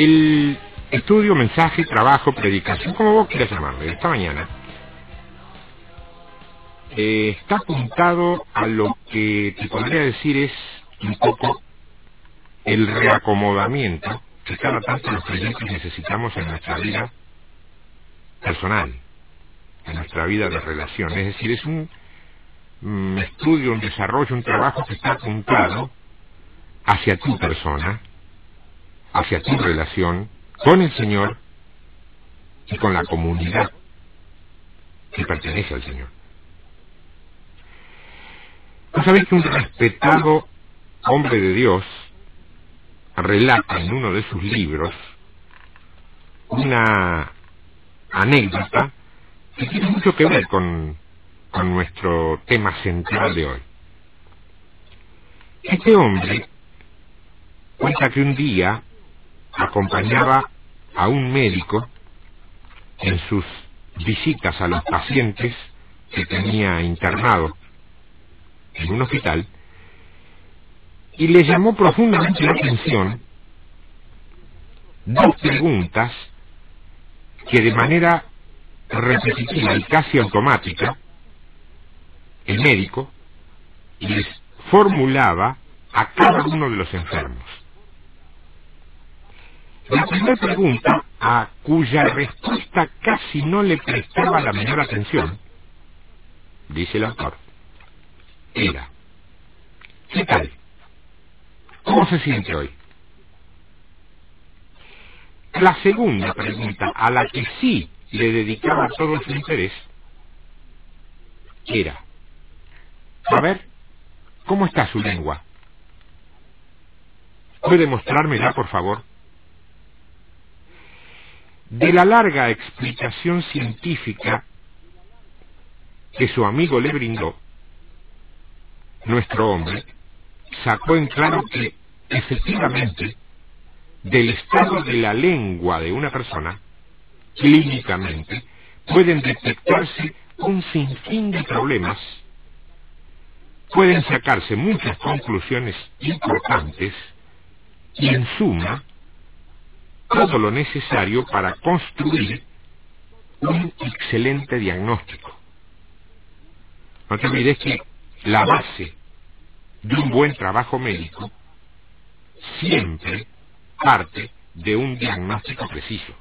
El estudio, mensaje, trabajo, predicación, como vos quieras llamarlo, esta mañana, está apuntado a lo que te podría decir es un poco el reacomodamiento que cada tanto los creyentes necesitamos en nuestra vida personal, en nuestra vida de relación. Es decir, es un estudio, un desarrollo, un trabajo que está apuntado hacia tu persona, hacia tu relación con el Señor y con la comunidad que pertenece al Señor. ¿Tú sabes que un respetado hombre de Dios relata en uno de sus libros una anécdota que tiene mucho que ver con nuestro tema central de hoy? Este hombre cuenta que un día acompañaba a un médico en sus visitas a los pacientes que tenía internado en un hospital, y le llamó profundamente la atención dos preguntas que de manera repetitiva y casi automática el médico les formulaba a cada uno de los enfermos. La primera pregunta, a cuya respuesta casi no le prestaba la menor atención, dice el autor, era: ¿qué tal? ¿Cómo se siente hoy? La segunda pregunta, a la que sí le dedicaba todo su interés, era: a ver, ¿cómo está su lengua? ¿Puede mostrármela, por favor? De la larga explicación científica que su amigo le brindó, nuestro hombre sacó en claro que, efectivamente, del estado de la lengua de una persona, clínicamente, pueden detectarse un sinfín de problemas, pueden sacarse muchas conclusiones importantes y, en suma, todo lo necesario para construir un excelente diagnóstico. No te olvides que la base de un buen trabajo médico siempre parte de un diagnóstico preciso.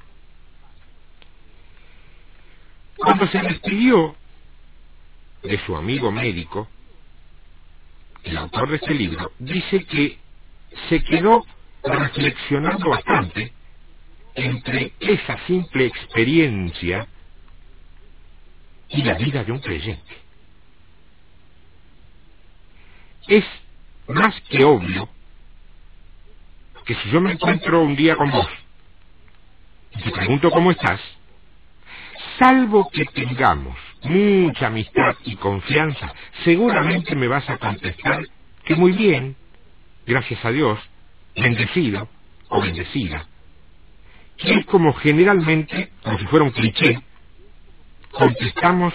Cuando se despidió de su amigo médico, el autor de este libro dice que se quedó reflexionando bastante entre esa simple experiencia y la vida de un creyente. Es más que obvio que si yo me encuentro un día con vos y te pregunto cómo estás, salvo que tengamos mucha amistad y confianza, seguramente me vas a contestar que muy bien, gracias a Dios, bendecido o bendecida, que es como generalmente, como si fuera un cliché, contestamos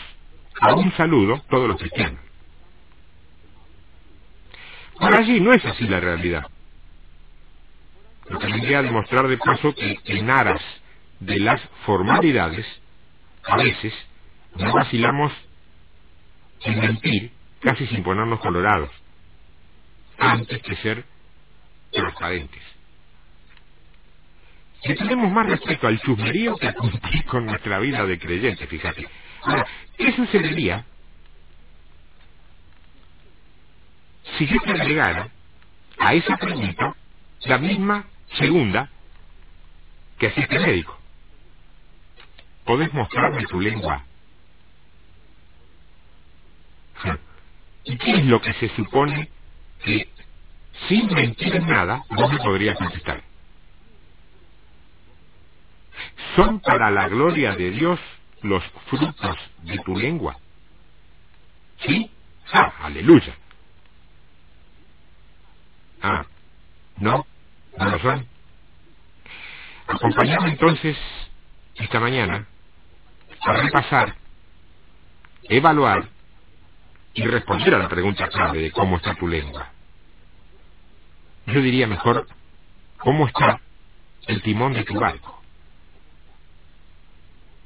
a un saludo todos los cristianos. Por allí no es así la realidad. Lo que vendría a demostrar de paso que en aras de las formalidades, a veces no vacilamos en mentir casi sin ponernos colorados, antes que ser transparentes. Le tenemos más respeto al chusmerío que a cumplir con nuestra vida de creyente, fíjate. Ahora, ¿qué sucedería si yo te agregara a esa pregunta la misma segunda que hacía este médico? ¿Podés mostrarme tu lengua? ¿Y qué es lo que se supone que, sin mentir en nada, vos me podrías contestar? ¿Son para la gloria de Dios los frutos de tu lengua? ¿Sí? ¡Ah, aleluya! Ah, ¿no? ¿No lo son? Acompáñame entonces esta mañana a repasar, evaluar y responder a la pregunta clave de cómo está tu lengua. Yo diría mejor, ¿cómo está el timón de tu barco.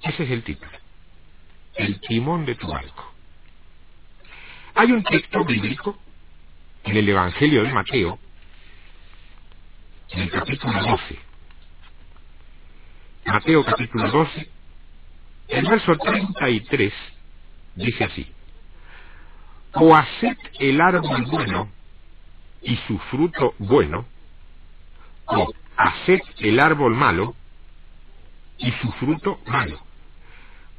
Ese es el título. El timón de tu barco. Hay un texto bíblico en el Evangelio de Mateo, en el capítulo 12. Mateo capítulo 12, el verso 33 dice así: o haced el árbol bueno y su fruto bueno, o haced el árbol malo y su fruto malo,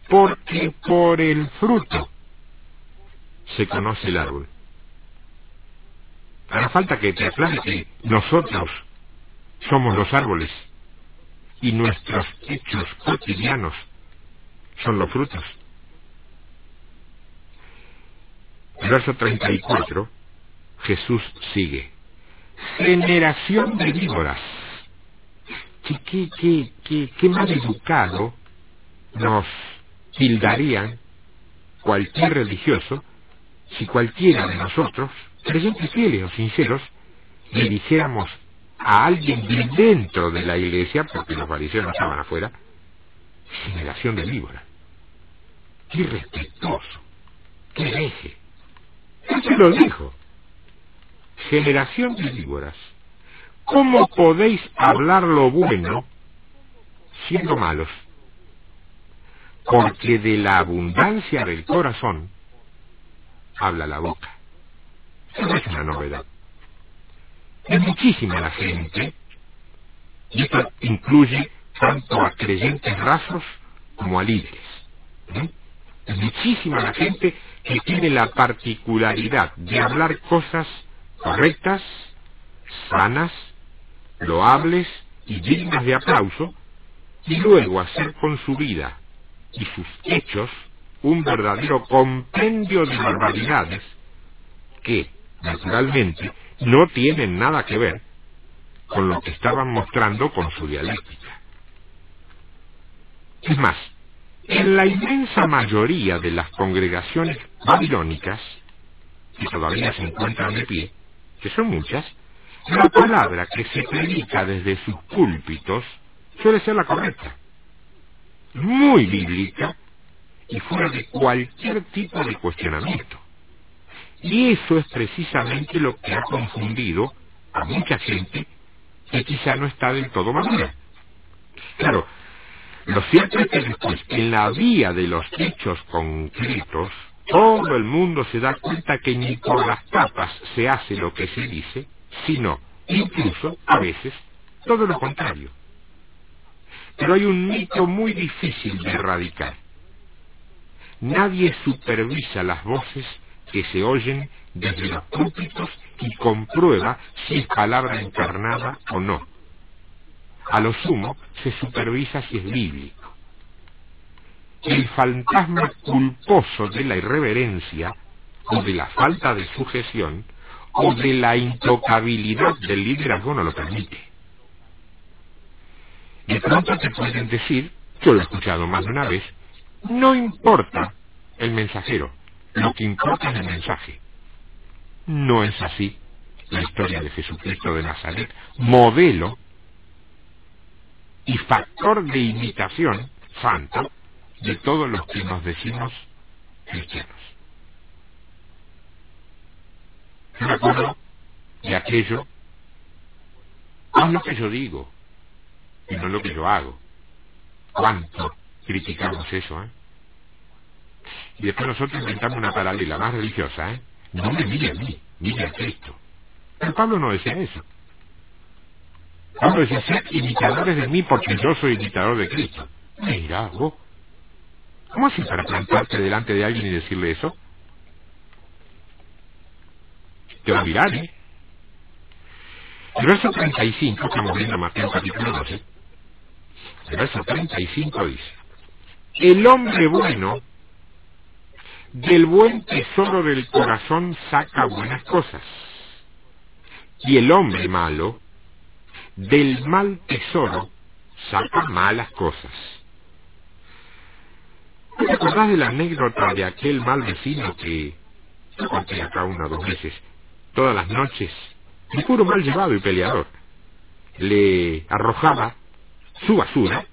porque por el fruto se conoce el árbol. Hará falta que te aclare que nosotros somos los árboles y nuestros hechos cotidianos son los frutos. El verso 34, Jesús sigue: generación de víboras. Qué mal educado nos tildarían cualquier religioso si cualquiera de nosotros, creyentes fieles o sinceros, le dijéramos a alguien de dentro de la iglesia, porque los fariseos no estaban afuera, generación de víboras. Qué irrespetuoso, qué hereje. Él se lo dijo: generación de víboras, ¿cómo podéis hablar lo bueno siendo malos? Porque de la abundancia del corazón habla la boca. Eso no es una novedad. Es muchísima la gente, y esto incluye tanto a creyentes rasos como a líderes. Es muchísima la gente que tiene la particularidad de hablar cosas correctas, sanas, loables y dignas de aplauso, y luego hacer con su vida y sus hechos un verdadero compendio de barbaridades que, naturalmente, no tienen nada que ver con lo que estaban mostrando con su dialéctica. Es más, en la inmensa mayoría de las congregaciones babilónicas, que todavía se encuentran de pie, que son muchas, la palabra que se predica desde sus púlpitos suele ser la correcta, muy bíblica y fuera de cualquier tipo de cuestionamiento. Y eso es precisamente lo que ha confundido a mucha gente que quizá no está del todo madura. Claro, lo cierto es que después, en la vía de los hechos concretos, todo el mundo se da cuenta que ni por las tapas se hace lo que se dice, sino, incluso, a veces, todo lo contrario. Pero hay un mito muy difícil de erradicar. Nadie supervisa las voces que se oyen desde los púlpitos y comprueba si es palabra encarnada o no. A lo sumo, se supervisa si es bíblico. El fantasma culposo de la irreverencia, o de la falta de sujeción, o de la intocabilidad del liderazgo no lo permite. De pronto te pueden decir, yo lo he escuchado más de una vez, no importa el mensajero, lo que importa es el mensaje. No es así la historia de Jesucristo de Nazaret, modelo y factor de imitación santo de todos los que nos decimos cristianos. Yo me acuerdo de aquello: haz lo que yo digo y no lo que yo hago. ¿Cuánto criticamos eso, Y después nosotros inventamos una paralela más religiosa, No me mire a mí, mire a Cristo. Pero Pablo no decía eso. Pablo decía: sed imitadores de mí porque yo soy imitador de Cristo. Mira, vos, ¿cómo así para plantarte delante de alguien y decirle eso? Te va a mirar, El verso 35, estamos viendo Mateo capítulo 12, el verso 35 dice: el hombre bueno del buen tesoro del corazón saca buenas cosas, y el hombre malo del mal tesoro saca malas cosas. ¿Te acordás de la anécdota de aquel mal vecino que yo conté acá 1 o 2 veces? Todas las noches, de puro mal llevado y peleador, le arrojaba su basura,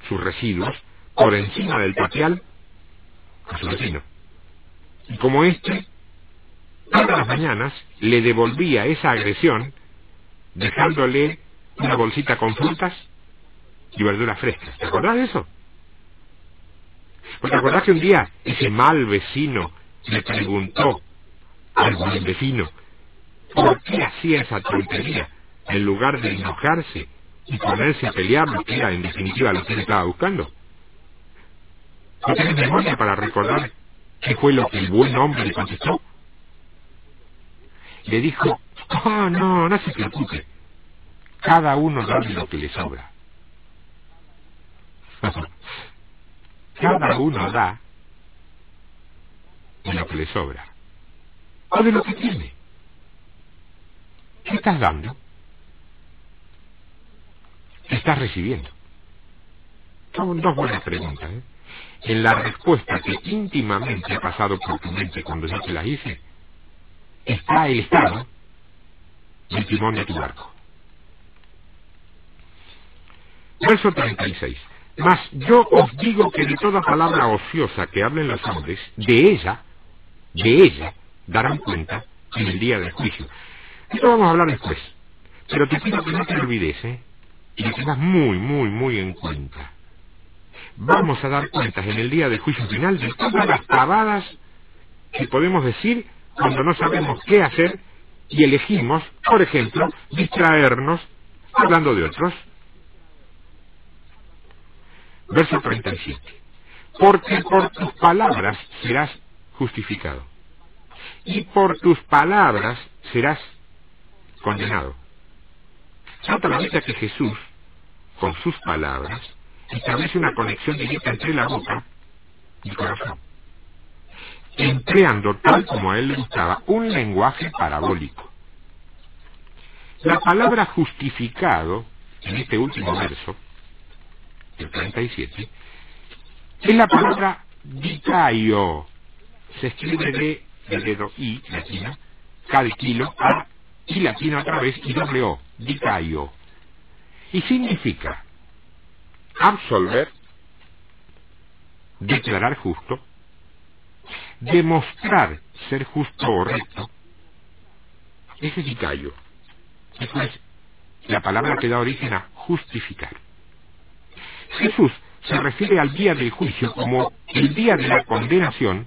sus residuos, por encima del tapial a su vecino. Y como éste, todas las mañanas le devolvía esa agresión, dejándole una bolsita con frutas y verduras frescas. ¿Te acordás de eso? ¿O te acordás que un día ese mal vecino le preguntó al buen vecino por qué hacía esa tontería en lugar de enojarse y ponerse a pelear, lo que era en definitiva lo que él estaba buscando? ¿No tenés memoria para recordar qué fue lo que el buen hombre le contestó? Le dijo: oh, no se preocupe, cada uno da de lo que le sobra. Cada uno da de lo que le sobra, o de lo que tiene. ¿Qué estás dando? ¿Qué estás recibiendo? Son dos buenas preguntas, ¿eh? En la respuesta que íntimamente ha pasado por tu mente cuando yo te las hice, está el estado y el timón de tu barco. Verso 36. Mas yo os digo que de toda palabra ociosa que hablen los hombres, de ella darán cuenta en el día del juicio. Esto vamos a hablar después, pero te pido que no te olvides, y que tengas muy en cuenta. Vamos a dar cuentas en el día del juicio final de todas las pavadas que podemos decir cuando no sabemos qué hacer y elegimos, por ejemplo, distraernos hablando de otros. Verso 37. Porque por tus palabras serás justificado, y por tus palabras serás condenado. Nota la vista que Jesús, con sus palabras, establece una conexión directa entre la boca y el corazón, empleando, tal como a él le gustaba, un lenguaje parabólico. La palabra justificado, en este último verso, el 37, es la palabra dikaio. Se escribe de dedo I latina, K de kilo, A I latina otra vez y doble O, dikaio. Y significa absolver, declarar justo, demostrar ser justo o recto. Ese es dikaio. Eso es la palabra que da origen a justificar. Jesús se refiere al día del juicio como el día de la condenación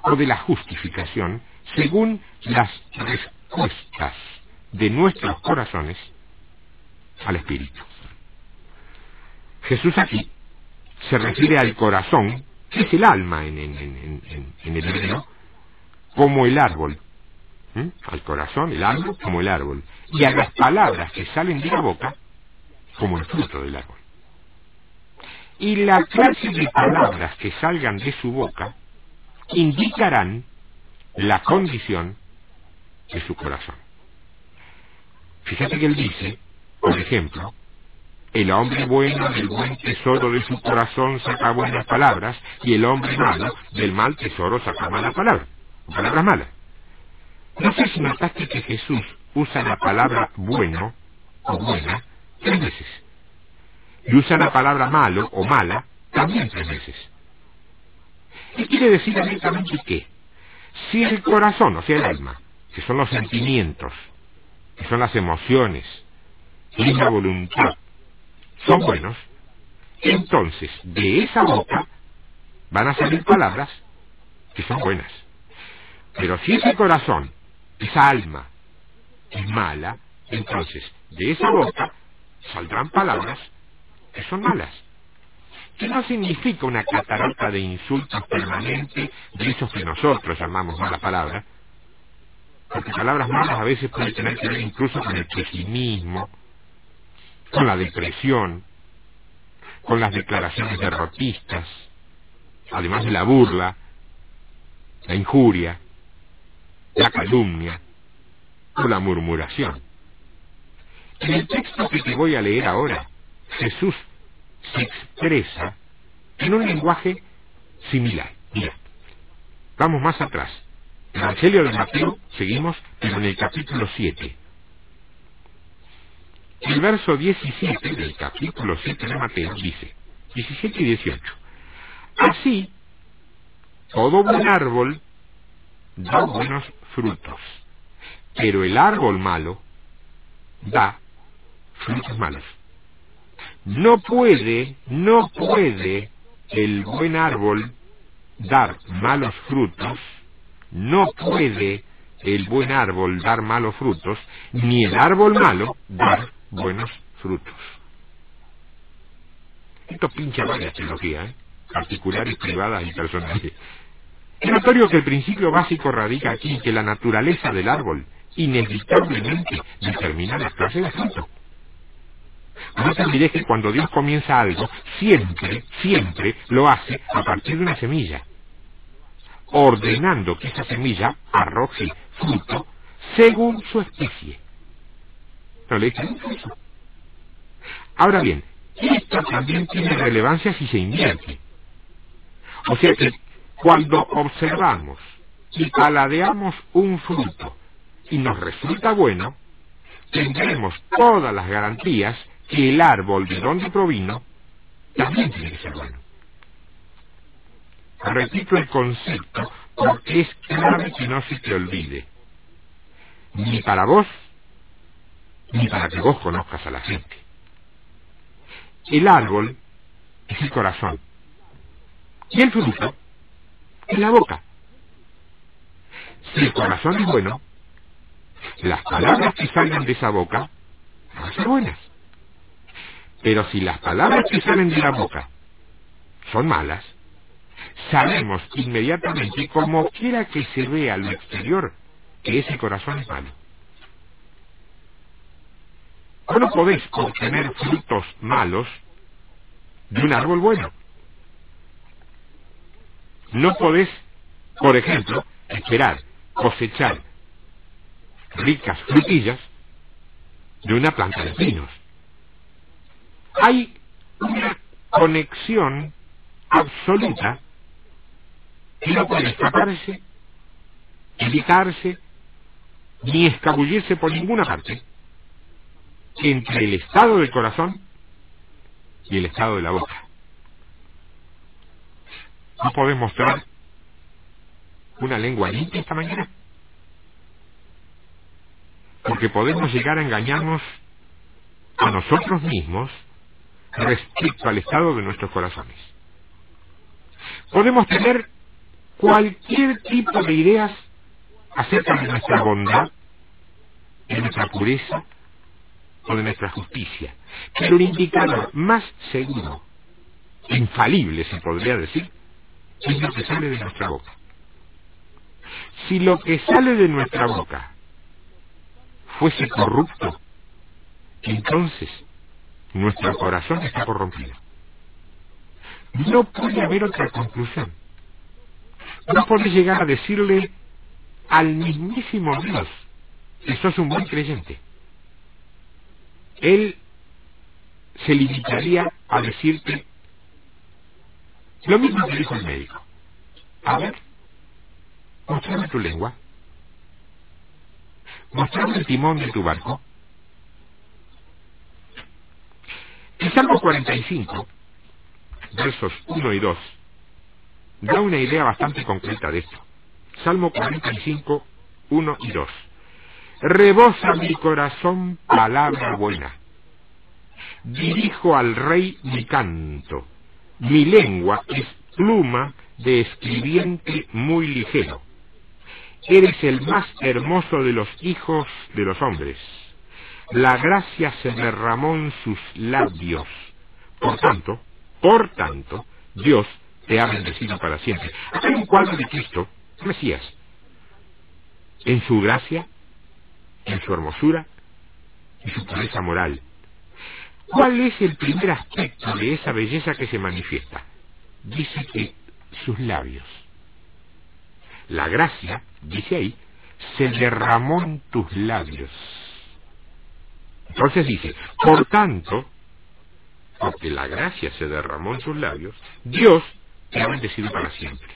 o de la justificación, según las respuestas de nuestros corazones al Espíritu. Jesús aquí se refiere al corazón, que es el alma en el hebreo, como el árbol. Al corazón, el alma, como el árbol. Y a las palabras que salen de la boca, como el fruto del árbol. Y la clase de palabras que salgan de su boca indicarán la condición de su corazón. Fíjate que él dice, por ejemplo, el hombre bueno del buen tesoro de su corazón saca buenas palabras, y el hombre malo del mal tesoro saca malas palabras, palabras malas. No sé si notaste que Jesús usa la palabra bueno o buena 3 veces. Y usa la palabra malo o mala también 3 veces. Y quiere decir directamente que si el corazón, o sea el alma, que son los sentimientos, que son las emociones, y la voluntad, son buenos, entonces de esa boca van a salir palabras que son buenas. Pero si ese corazón, esa alma, es mala, entonces de esa boca saldrán palabras que son malas. Que no significa una catarata de insultos permanente de esos que nosotros llamamos mala palabra, porque palabras malas a veces pueden tener que ver incluso con el pesimismo, con la depresión, con las declaraciones derrotistas, además de la burla, la injuria, la calumnia o la murmuración. En el texto que te voy a leer ahora, Jesús se expresa en un lenguaje similar. Mira, vamos más atrás. En el Evangelio de Mateo seguimos, pero en el capítulo 7. El verso 17 del capítulo 7 de Mateo dice, 17 y 18, así, todo buen árbol da buenos frutos, pero el árbol malo da frutos malos. No puede el buen árbol dar malos frutos, no puede el buen árbol dar malos frutos, ni el árbol malo dar buenos frutos. Esto pincha varias teologías, particulares, privadas y personales. Es notorio que el principio básico radica aquí en que la naturaleza del árbol inevitablemente determina la clase de fruto. No te olvides que cuando Dios comienza algo, siempre lo hace a partir de una semilla, ordenando que esa semilla arroje fruto según su especie. ¿No leíste eso? Ahora bien, esto también tiene relevancia si se invierte. O sea que cuando observamos y paladeamos un fruto y nos resulta bueno, tendremos todas las garantías que el árbol de donde provino también tiene que ser bueno. Repito el concepto porque es clave que no se te olvide, ni para vos, ni para que vos conozcas a la gente. El árbol es el corazón, y el fruto es la boca. Si el corazón es bueno, las palabras que salgan de esa boca van a ser buenas. Pero si las palabras que salen de la boca son malas, sabemos inmediatamente, como quiera que se vea lo exterior, que ese corazón es malo. No podés obtener frutos malos de un árbol bueno. No podés, por ejemplo, esperar cosechar ricas frutillas de una planta de pinos. Hay una conexión absoluta que no puede escaparse, evitarse, ni escabullirse por ninguna parte entre el estado del corazón y el estado de la boca. ¿No podés mostrar una lengua limpia esta mañana? Porque podemos llegar a engañarnos a nosotros mismos respecto al estado de nuestros corazones. Podemos tener cualquier tipo de ideas acerca de nuestra bondad, de nuestra pureza o de nuestra justicia, pero el indicador más seguro, infalible se podría decir, es lo que sale de nuestra boca. Si lo que sale de nuestra boca fuese corrupto, entonces nuestro corazón está corrompido. No puede haber otra conclusión. No podés llegar a decirle al mismísimo Dios que sos un buen creyente. Él se limitaría a decirte lo mismo que dijo el médico. A ver, mostrame tu lengua, mostrame el timón de tu barco. El Salmo 45, versos 1 y 2, da una idea bastante concreta de esto. Salmo 45, 1 y 2. Rebosa mi corazón palabra buena. Dirijo al rey mi canto. Mi lengua es pluma de escribiente muy ligero. Eres el más hermoso de los hijos de los hombres. La gracia se derramó en sus labios. Por tanto, Dios te ha bendecido para siempre. Acá hay un cuadro de Cristo, Mesías, en su gracia, en su hermosura y su pureza moral. ¿Cuál es el primer aspecto de esa belleza que se manifiesta? Dice que sus labios. La gracia, dice ahí, se derramó en tus labios. Entonces dice, por tanto, porque la gracia se derramó en sus labios, Dios te ha bendecido para siempre.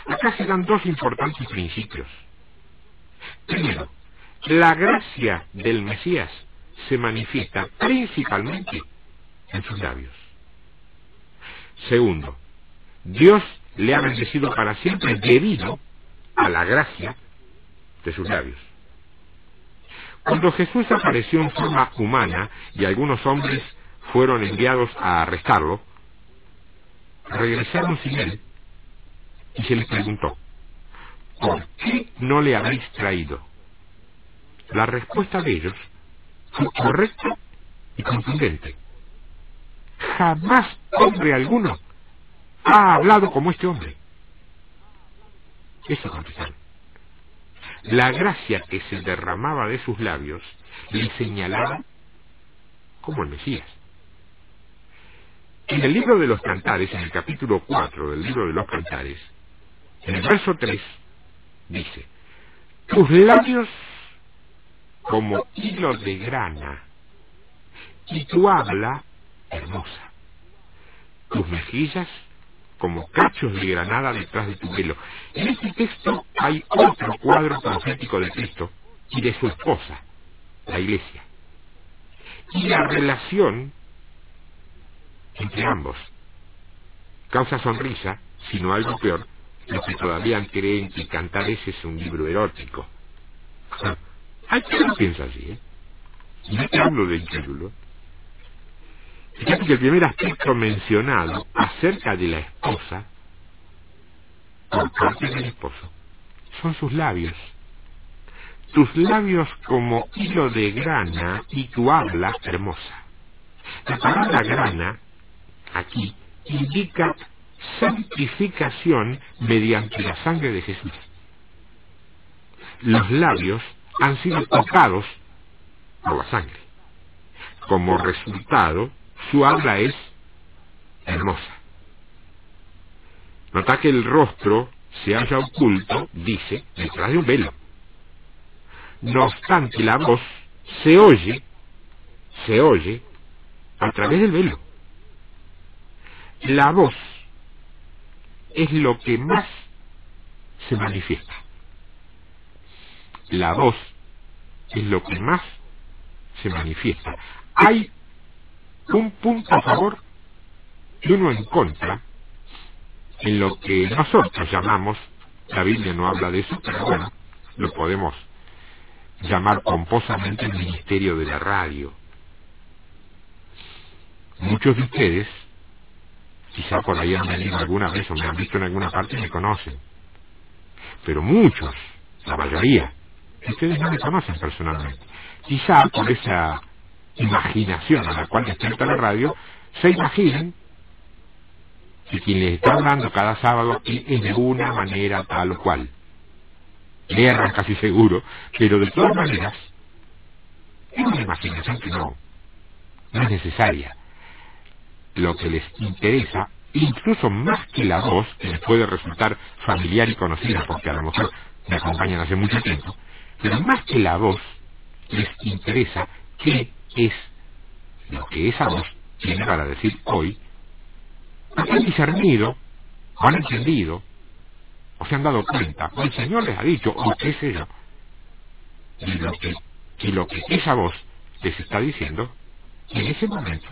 Acá se dan dos importantes principios. Primero, la gracia del Mesías se manifiesta principalmente en sus labios. Segundo, Dios le ha bendecido para siempre debido a la gracia de sus labios. Cuando Jesús apareció en forma humana y algunos hombres fueron enviados a arrestarlo, regresaron sin él y se les preguntó: ¿por qué no le habéis traído? La respuesta de ellos fue correcta y contundente: jamás hombre alguno ha hablado como este hombre. Eso contestaron. La gracia que se derramaba de sus labios le señalaba como el Mesías. En el libro de los Cantares, en el capítulo 4 del libro de los Cantares, en el verso 3, dice: tus labios como hilo de grana, y tu habla hermosa. Tus mejillas como cachos de granada detrás de tu velo. En este texto hay otro cuadro profético de Cristo y de su esposa, la Iglesia, y la relación entre ambos. Causa sonrisa, sino algo peor, los que todavía creen que Cantares es un libro erótico. Hay quien lo piensa así, ¿eh? Y no te hablo de incrédulo. Fíjate que el primer aspecto mencionado acerca de la esposa, por parte del esposo, son sus labios. Tus labios como hilo de grana y tu habla hermosa. La palabra grana, aquí, indica santificación mediante la sangre de Jesús. Los labios han sido tocados por la sangre. Como resultado, su habla es hermosa. Nota que el rostro se halla oculto, dice, detrás de un velo. No obstante, la voz se oye a través del velo. La voz es lo que más se manifiesta. La voz es lo que más se manifiesta. Hay un punto a favor y uno en contra en lo que nosotros llamamos, la Biblia no habla de eso, pero bueno, lo podemos llamar pomposamente el ministerio de la radio. Muchos de ustedes quizá por ahí han venido alguna vez o me han visto en alguna parte y me conocen, pero muchos, la mayoría, ustedes no me conocen personalmente. Quizá por esa imaginación a la cual despierta la radio, se imaginen que quien les está hablando cada sábado es de una manera tal o cual. Le erran casi seguro, pero de todas maneras es una imaginación que no es necesaria. Lo que les interesa, incluso más que la voz, que les puede resultar familiar y conocida porque a lo mejor me acompañan hace mucho tiempo, pero más que la voz les interesa qué es lo que esa voz tiene para decir hoy, porque han discernido, o han entendido, o se han dado cuenta, o el Señor les ha dicho, o qué sé yo, y lo que esa voz les está diciendo, en ese momento,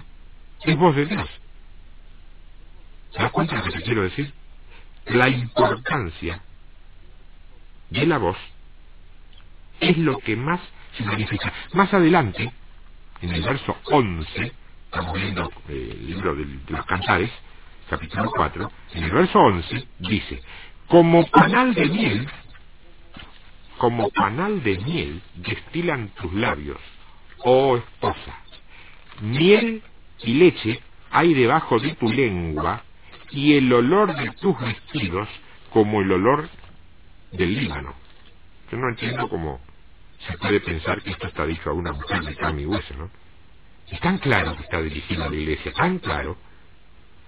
es voz de Dios. ¿Se das cuenta de lo que te quiero decir? La importancia de la voz es lo que más se magnifica. Más adelante, en el verso 11, estamos viendo el libro de los Cantares, capítulo 4, en el verso 11 dice: como panal de miel destilan tus labios, oh esposa. Miel y leche hay debajo de tu lengua, y el olor de tus vestidos como el olor del Líbano. Yo no entiendo cómo se puede pensar que esto está dicho a una mujer de carne y hueso, ¿no? Es tan claro que está dirigido a la iglesia, tan claro.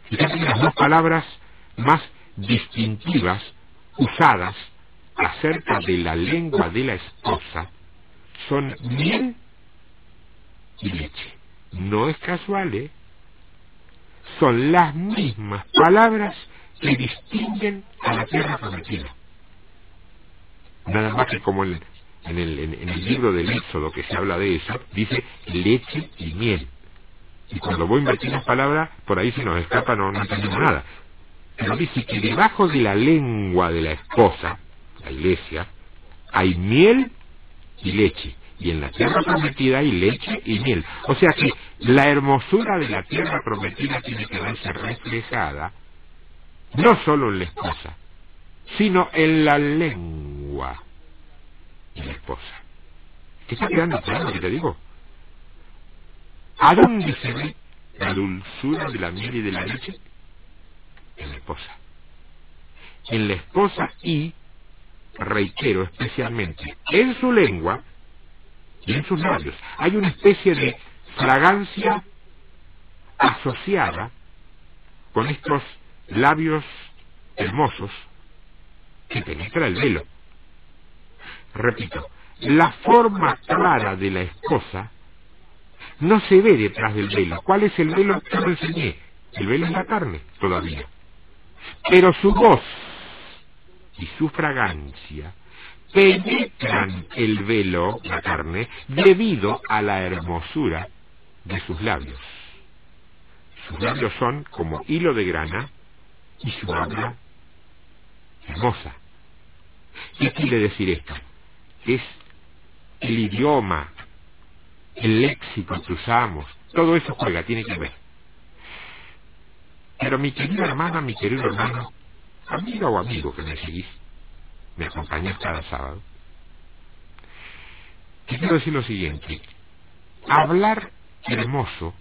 Fíjate que las dos palabras más distintivas usadas acerca de la lengua de la esposa son miel y leche. No es casual, ¿eh? Son las mismas palabras que distinguen a la tierra prometida. Nada más que como en en el libro del Éxodo que se habla de eso, dice leche y miel. Y cuando voy a invertir las palabras, por ahí se nos escapa, no entendemos nada. Pero dice que debajo de la lengua de la esposa, la iglesia, hay miel y leche. Y en la tierra prometida hay leche y miel. O sea que la hermosura de la tierra prometida tiene que verse reflejada no solo en la esposa, sino en la lengua de la esposa. ¿Te está quedando claro lo que te digo? ¿A dónde se ve la dulzura de la miel y de la leche? En la esposa. En la esposa y, reitero especialmente, en su lengua y en sus labios. Hay una especie de fragancia asociada con estos labios hermosos que penetra el velo. Repito, la forma clara de la esposa no se ve detrás del velo. ¿Cuál es el velo? Yo lo enseñé. El velo es la carne, todavía. Pero su voz y su fragancia penetran el velo, la carne, debido a la hermosura de sus labios. Sus labios son como hilo de grana y su habla hermosa. ¿Qué quiere decir esto? Es el idioma, el léxico que usamos, todo eso juega, tiene que ver. Pero mi querida hermana, mi querido hermano, amiga o amigo que me seguís, me acompañás cada sábado, te quiero decir lo siguiente: hablar hermoso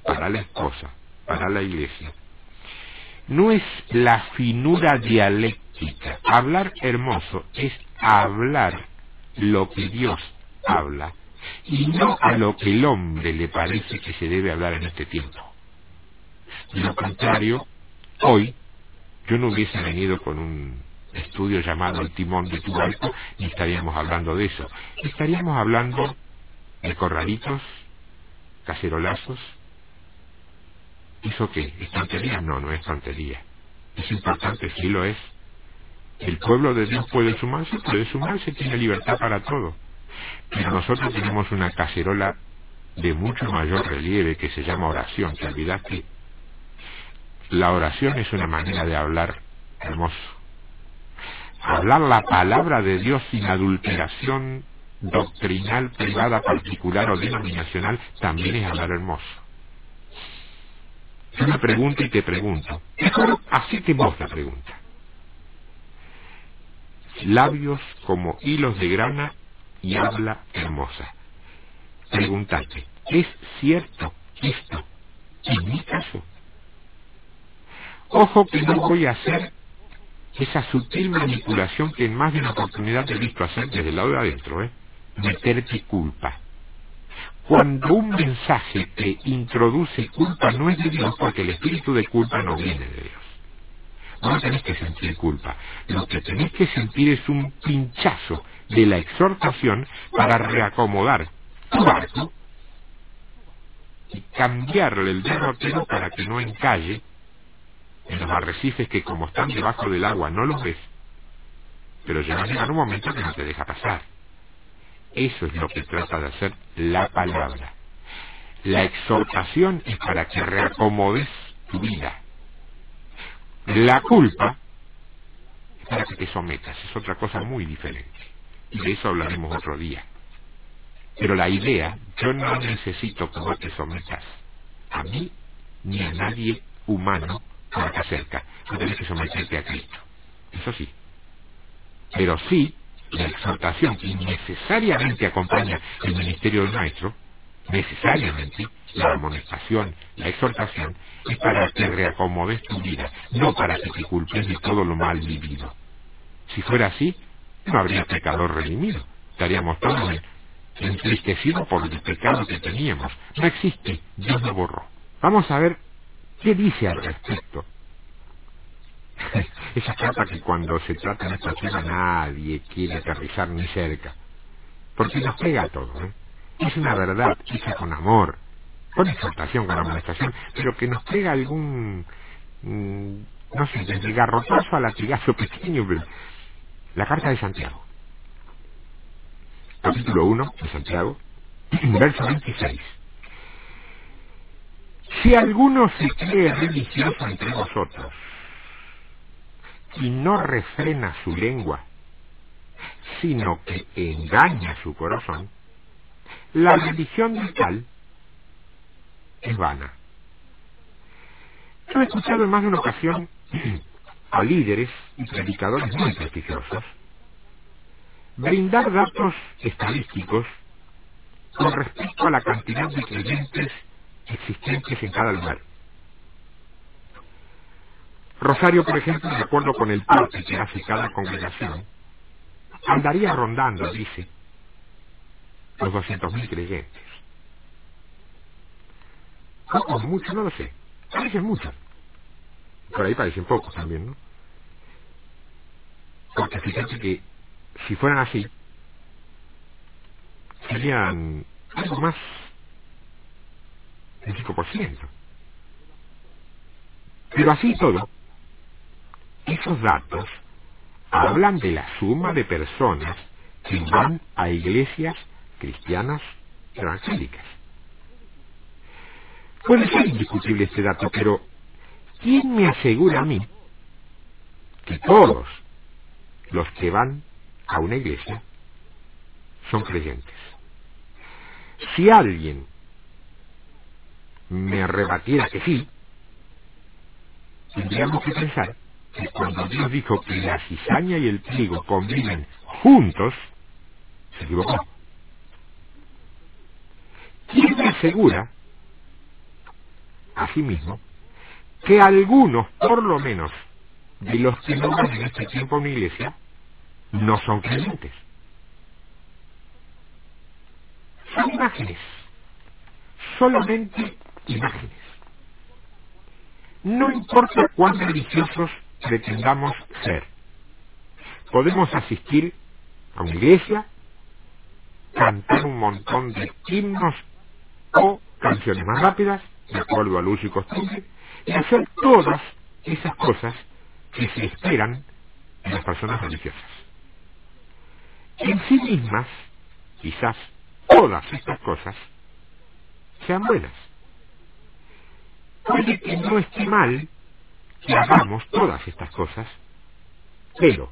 para la esposa, para la iglesia, no es la finura dialéctica. Hablar hermoso es hablar lo que Dios habla y no a lo que el hombre le parece que se debe hablar en este tiempo. De lo contrario, hoy yo no hubiese venido con un estudio llamado El timón de tu barco, ni estaríamos hablando de eso. Estaríamos hablando de corralitos, cacerolazos. ¿Eso qué? ¿Es tontería? No, no es tontería. Es importante, sí lo es. El pueblo de Dios puede sumarse, tiene libertad para todo. Pero nosotros tenemos una cacerola de mucho mayor relieve que se llama oración. ¿Te olvidaste? La oración es una manera de hablar hermoso. Hablar la palabra de Dios sin adulteración doctrinal, privada, particular o denominacional también es hablar hermoso. Yo me pregunto y te pregunto. Mejor hacete vos la pregunta. Labios como hilos de grana y habla hermosa. Pregúntate, ¿es cierto esto en mi caso? Ojo que no voy a hacer esa sutil manipulación que en más de una oportunidad he visto hacer desde el lado de adentro, meterte culpa. Cuando un mensaje te introduce culpa, no es de Dios, porque el espíritu de culpa no viene de Dios. No tenés que sentir culpa. Lo que tenés que sentir es un pinchazo de la exhortación para reacomodar tu barco y cambiarle el derrotero para que no encalle en los arrecifes que, como están debajo del agua, no los ves, pero ya va a llegar un momento que no te deja pasar. Eso es lo que trata de hacer la palabra. La exhortación es para que reacomodes tu vida. La culpa es para que te sometas, es otra cosa muy diferente. Y de eso hablaremos otro día. Pero la idea, yo no necesito que vos te sometas a mí ni a nadie humano por acá cerca. No tenés que someterte a Cristo. Eso sí. Pero sí, la exhortación que necesariamente acompaña el ministerio del maestro, necesariamente, la amonestación, la exhortación, es para que reacomodes tu vida, no para que te culpes de todo lo mal vivido. Si fuera así, no habría pecador redimido. Estaríamos todos entristecidos por el pecado que teníamos. No existe, Dios lo borró. Vamos a ver qué dice al respecto. Esa carta que cuando se trata de esta tema nadie quiere aterrizar ni cerca, porque nos pega todo, Es una verdad hecha con amor, con exhortación, con amonestación, pero que nos pega algún, no sé, desde garrotazo a latigazo pequeño. Pero la carta de Santiago. capítulo 1 de Santiago, verso 26. Si alguno se cree religioso entre vosotros y no refrena su lengua, sino que engaña su corazón, la religión del tal es vana. Yo he escuchado en más de una ocasión a líderes y predicadores muy prestigiosos brindar datos estadísticos con respecto a la cantidad de creyentes existentes en cada lugar. Rosario, por ejemplo, de acuerdo con el parte que hace cada congregación, andaría rondando, dice, los 200.000 creyentes. Pocos, muchos, no lo sé. Parecen muchos. Por ahí parecen pocos también, ¿no? Porque fíjate que si fueran así, serían algo más del 5%. Pero así y todo, esos datos hablan de la suma de personas que van a iglesias cristianas evangélicas. Puede ser indiscutible este dato, pero ¿quién me asegura a mí que todos los que van a una iglesia son creyentes? Si alguien me rebatiera que sí, tendríamos que pensar que cuando Dios dijo que la cizaña y el trigo conviven juntos, se equivocó. ¿Quién me asegura, asimismo, que algunos, por lo menos, de los que no van en este tiempo a una iglesia, no son creyentes? Son imágenes, solamente imágenes. No importa cuán religiosos pretendamos ser, podemos asistir a una iglesia, cantar un montón de himnos o canciones más rápidas, de acuerdo al uso y costumbre, y hacer todas esas cosas que se esperan en las personas religiosas. En sí mismas, quizás todas estas cosas sean buenas. Puede que no esté mal que hagamos todas estas cosas, pero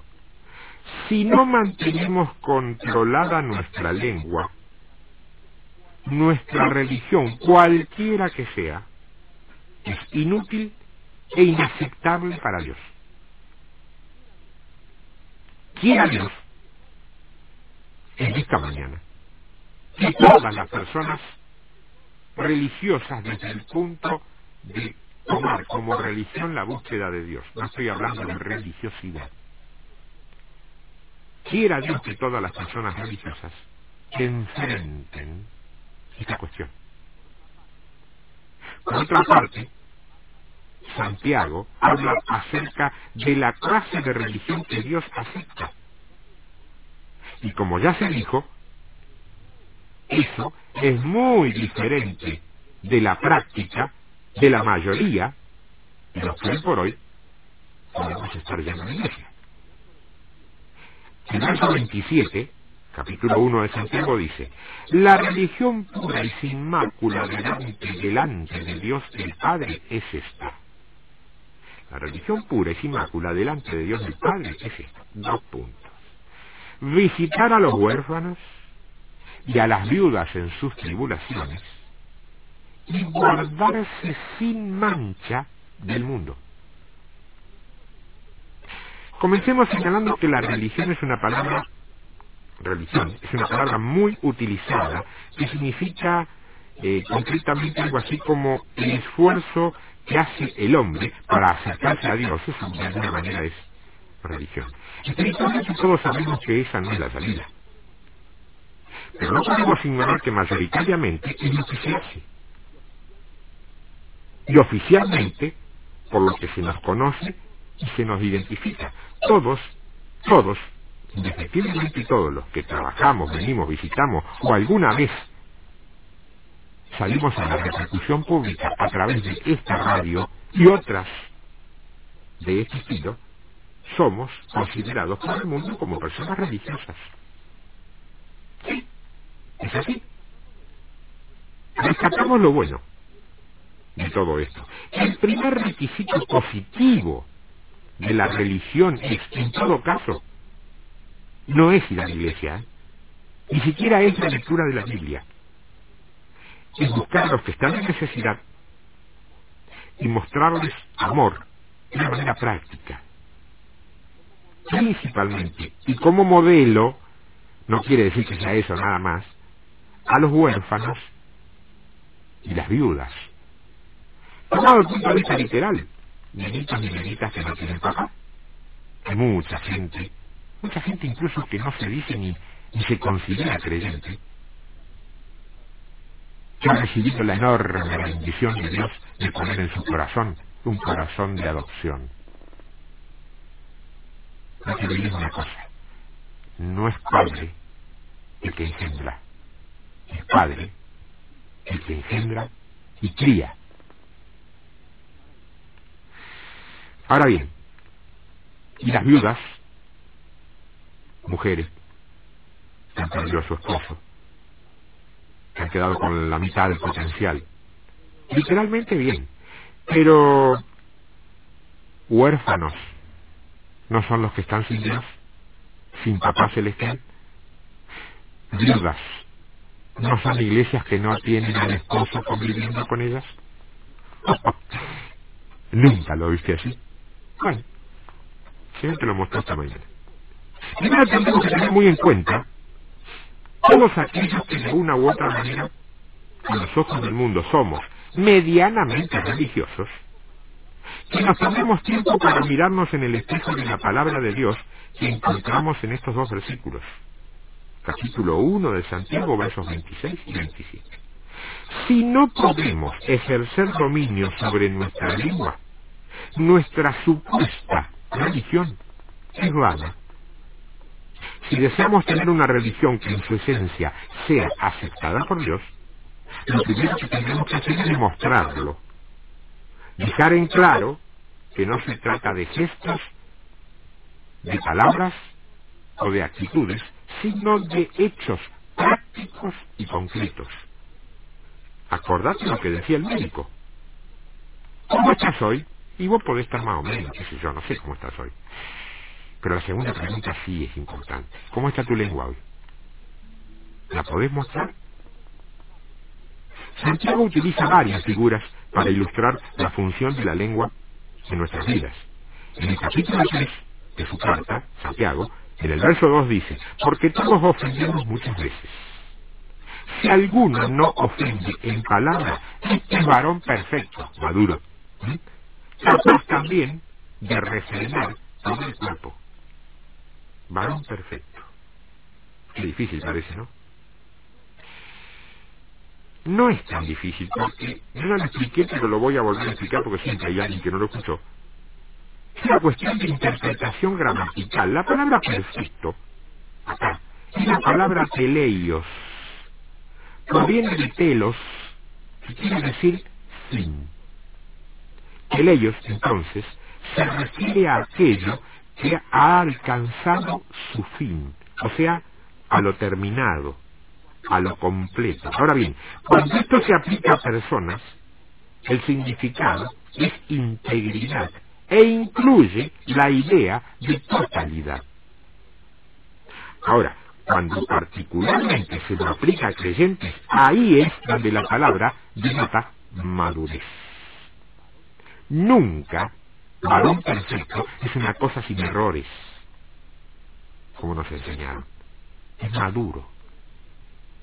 si no mantenemos controlada nuestra lengua, nuestra religión, cualquiera que sea, es inútil e inaceptable para Dios. Quiera Dios, en esta mañana, que todas las personas religiosas desde el punto de tomar como religión la búsqueda de Dios, no estoy hablando de religiosidad, quiera Dios que todas las personas religiosas enfrenten esta cuestión. Por otra parte, Santiago habla acerca de la clase de religión que Dios acepta. Y como ya se dijo, eso es muy diferente de la práctica de la mayoría de los que hoy por hoy podemos estar ya en la iglesia. El verso 27, capítulo 1 de Santiago dice: la religión pura y sin mácula delante de Dios el Padre es esta. La religión pura y sin mácula delante de Dios el Padre es esta. 2 puntos. Visitar a los huérfanos y a las viudas en sus tribulaciones y guardarse sin mancha del mundo. Comencemos señalando que la religión es una palabra muy utilizada, que significa concretamente algo así como el esfuerzo que hace el hombre para acercarse a Dios. Eso de alguna manera es religión. Espiritualmente todos sabemos que esa no es la salida, pero no podemos ignorar que mayoritariamente es lo que se hace. Y oficialmente, por lo que se nos conoce y se nos identifica, todos, indefectiblemente todos los que trabajamos, venimos, visitamos o alguna vez salimos a la repercusión pública a través de esta radio y otras de este estilo, somos considerados por el mundo como personas religiosas. ¿Sí? Es así. Rescatamos lo bueno de todo esto. El primer requisito positivo de la religión es, en todo caso, no es ir a la iglesia, ¿eh? Ni siquiera es la lectura de la Biblia. Es buscar a los que están en necesidad y mostrarles amor de una manera práctica. Principalmente, y como modelo, no quiere decir que sea eso nada más, a los huérfanos y las viudas. Tomado el punto de vista literal, nenitos y nenitas que no tienen papá. Hay mucha gente incluso que no se dice ni se considera creyente, que ha recibido la enorme bendición de Dios de poner en su corazón un corazón de adopción. No te digo una cosa, no es padre el que engendra, es padre el que engendra y cría. Ahora bien, y las viudas, mujeres, que han perdido a su esposo, que han quedado con la mitad del potencial, literalmente bien, pero huérfanos no son los que están sin Dios, sin papá celestial. Viudas no son iglesias que no tienen al esposo conviviendo con ellas. Nunca lo viste así. Bueno, si no te lo mostró esta mañana. Primero tenemos que tener muy en cuenta todos aquellos que de una u otra manera, a los ojos del mundo, somos medianamente religiosos, que nos tomemos tiempo para mirarnos en el espejo de la palabra de Dios que encontramos en estos dos versículos. Capítulo 1 de Santiago, versos 26 y 27. Si no podemos ejercer dominio sobre nuestra lengua, nuestra supuesta religión es vana. Si deseamos tener una religión que en su esencia sea aceptada por Dios, lo primero que tenemos que hacer es demostrarlo. Dejar en claro que no se trata de gestos, de palabras o de actitudes, sino de hechos prácticos y concretos. Acordate lo que decía el médico. ¿Cómo estás hoy? Y vos podés estar más o menos, qué sé yo, no sé cómo estás hoy. Pero la segunda pregunta sí es importante. ¿Cómo está tu lengua hoy? ¿La podés mostrar? Santiago utiliza varias figuras para ilustrar la función de la lengua en nuestras vidas. En el capítulo 3 de su carta, Santiago, en el verso 2 dice: porque todos ofendemos muchas veces. Si alguno no ofende en palabra, este es varón perfecto, maduro, capaz también de refrenar todo el cuerpo. Varón perfecto. Qué difícil parece, ¿no? No es tan difícil, porque yo ya lo expliqué, pero lo voy a volver a explicar porque siempre hay alguien que no lo escuchó. Es una cuestión de interpretación gramatical. La palabra perfecto, acá, es la palabra teleios. Proviene de telos, que quiere decir fin. Teleios, entonces, se refiere a aquello que ha alcanzado su fin, o sea, a lo terminado, a lo completo. Ahora bien, cuando esto se aplica a personas, el significado es integridad e incluye la idea de totalidad. Ahora, cuando particularmente se lo aplica a creyentes, ahí es donde la palabra denota madurez. Nunca varón perfecto es una cosa sin errores, como nos enseñaron. Es maduro.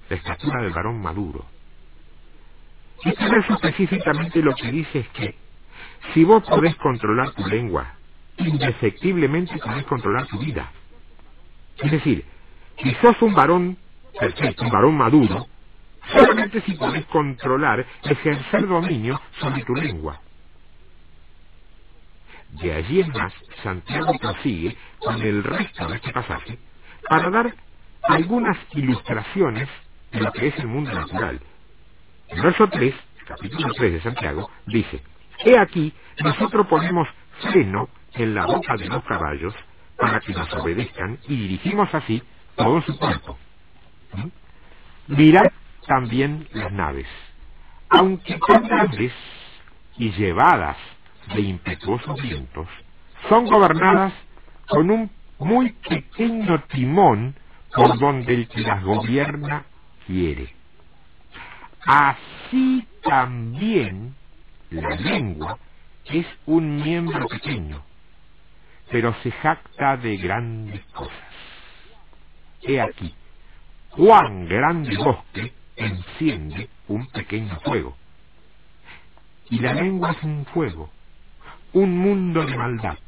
La estatura del varón maduro. Este verso específicamente lo que dice es que si vos podés controlar tu lengua, indefectiblemente podés controlar tu vida. Es decir, si sos un varón perfecto, un varón maduro, solamente si podés controlar, ejercer dominio sobre tu lengua. De allí en más, Santiago prosigue con el resto de este pasaje para dar algunas ilustraciones de lo que es el mundo natural. El verso 3, capítulo 3 de Santiago, dice: he aquí, nosotros ponemos freno en la boca de los caballos para que nos obedezcan y dirigimos así todo su cuerpo. Mirad también las naves, aunque tan grandes y llevadas de impetuosos vientos, son gobernadas con un muy pequeño timón por donde el que las gobierna quiere. Así también la lengua es un miembro pequeño, pero se jacta de grandes cosas. He aquí, cuán grande bosque enciende un pequeño fuego. Y la lengua es un fuego, un mundo de maldad.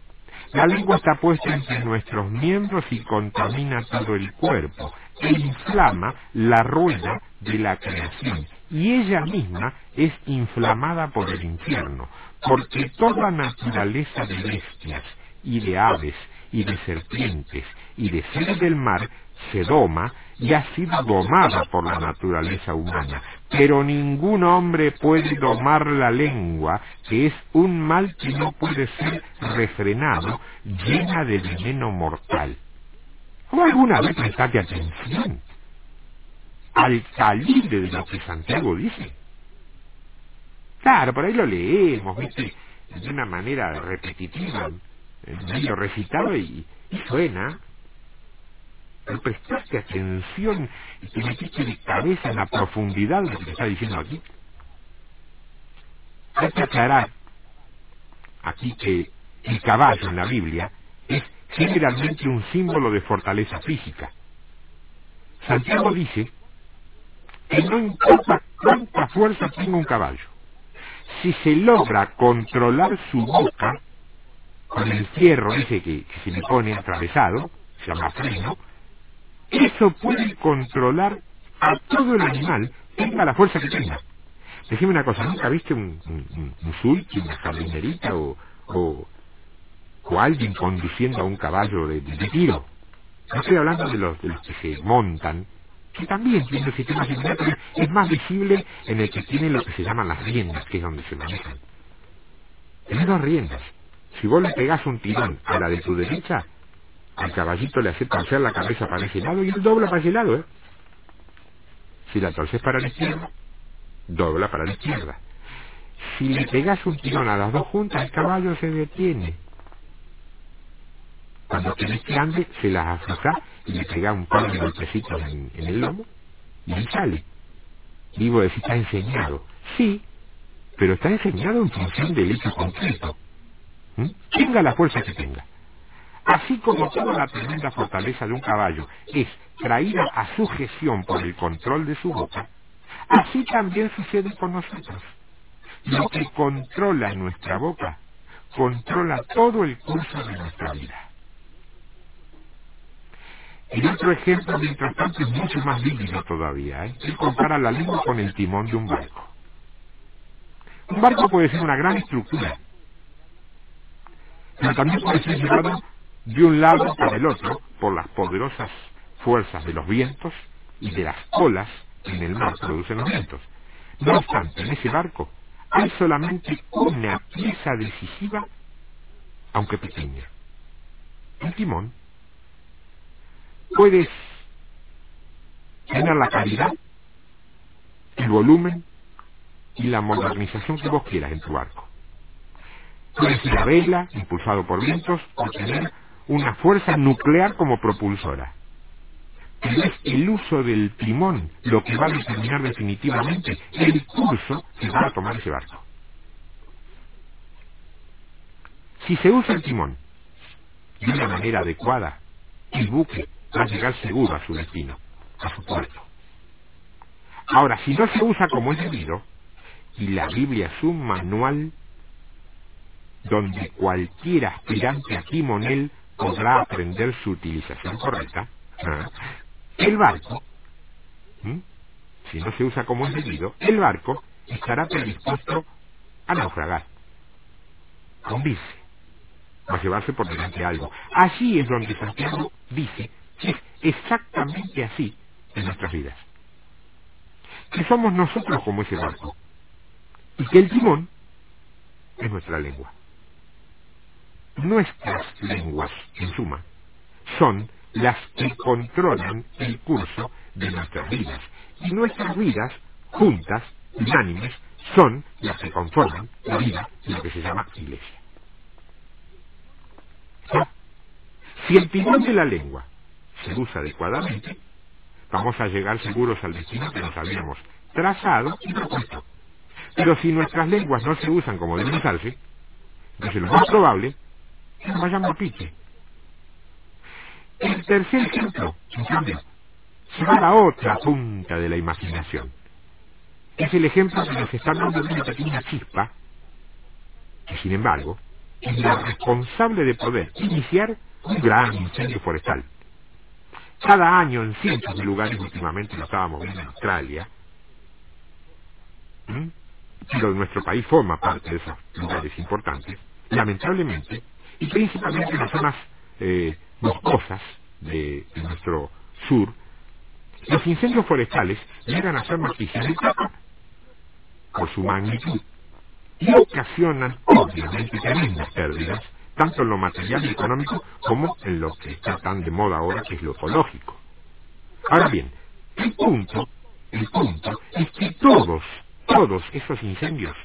La lengua está puesta entre nuestros miembros y contamina todo el cuerpo, e inflama la rueda de la creación, y ella misma es inflamada por el infierno, porque toda naturaleza de bestias, y de aves, y de serpientes, y de seres del mar, se doma y ha sido domada por la naturaleza humana. Pero ningún hombre puede domar la lengua, que es un mal que no puede ser refrenado, llena de veneno mortal. ¿O alguna vez prestaste atención al calibre de lo que Santiago dice? Claro, por ahí lo leemos, ¿viste? De una manera repetitiva, medio recitado y suena. Pero prestaste atención y te metiste de cabeza en la profundidad de lo que te está diciendo aquí. Hay que aclarar aquí que el caballo en la Biblia es generalmente un símbolo de fortaleza física. Santiago dice que no importa cuánta fuerza tenga un caballo, si se logra controlar su boca con el fierro ese que se le pone atravesado, se llama freno, eso puede controlar a todo el animal, tenga la fuerza que tenga. Decime una cosa, ¿nunca viste un sulky, una jardinerita o alguien conduciendo a un caballo de tiro? No estoy hablando de los que se montan, que también tienen el sistema similar, pero es más visible en el que tiene lo que se llaman las riendas, que es donde se manejan. Tiene dos riendas. Si vos le pegás un tirón a la de tu derecha, al caballito le hace torcer la cabeza para ese lado y él dobla para ese lado, ¿eh? Si la torces para la izquierda, dobla para la izquierda. Si le pegas un tirón a las dos juntas, el caballo se detiene. Cuando querés que ande, se las afloja y le pega un par de golpecitos en el lomo y él sale. Y vos decís, está enseñado. Sí, pero está enseñado en función del hecho concreto. Tenga la fuerza que tenga. Así como toda la tremenda fortaleza de un caballo es traída a sujeción por el control de su boca, así también sucede con nosotros. Lo que controla nuestra boca, controla todo el curso de nuestra vida. El otro ejemplo, mientras tanto, es mucho más vívido todavía. Él compara la lengua con el timón de un barco. Un barco puede ser una gran estructura, pero también puede ser llevado de un lado para el otro por las poderosas fuerzas de los vientos y de las olas que en el mar producen los vientos. No obstante, en ese barco hay solamente una pieza decisiva, aunque pequeña: el timón. Puedes tener la calidad, el volumen y la modernización que vos quieras en tu barco. Puedes ir a vela, impulsado por vientos, o tener una fuerza nuclear como propulsora. Pero es el uso del timón lo que va a determinar definitivamente el curso que va a tomar ese barco. Si se usa el timón de una manera adecuada, el buque va a llegar seguro a su destino, a su puerto. Ahora, si no se usa como es debido, y la Biblia es un manual donde cualquier aspirante a timonel podrá aprender su utilización correcta, el barco, si no se usa como es debido, el barco estará predispuesto a naufragar, a hundirse, a llevarse por delante algo. Así es donde Santiago dice que es exactamente así en nuestras vidas, que somos nosotros como ese barco, y que el timón es nuestra lengua. Nuestras lenguas, en suma, son las que controlan el curso de nuestras vidas. Y nuestras vidas, juntas, unánimes, son las que conforman la vida de lo que se llama Iglesia. ¿Sí? Si el timón de la lengua se usa adecuadamente, vamos a llegar seguros al destino que nos habíamos trazado y propuesto. Pero si nuestras lenguas no se usan como deben usarse, entonces lo más probable es que nos vayamos a pique. El tercer ejemplo, en cambio, se va a la otra punta de la imaginación. Es el ejemplo que nos está dando de una pequeña chispa, que sin embargo es la responsable de poder iniciar un gran incendio forestal. Cada año en cientos de lugares, últimamente lo estábamos viendo en Australia, pero nuestro país forma parte de esos lugares importantes, lamentablemente, y principalmente en las zonas boscosas de nuestro sur, los incendios forestales llegan a ser noticias de capa por su magnitud y ocasionan obviamente tremendas pérdidas, tanto en lo material y económico como en lo que está tan de moda ahora, que es lo ecológico. Ahora bien, el punto es que todos esos incendios,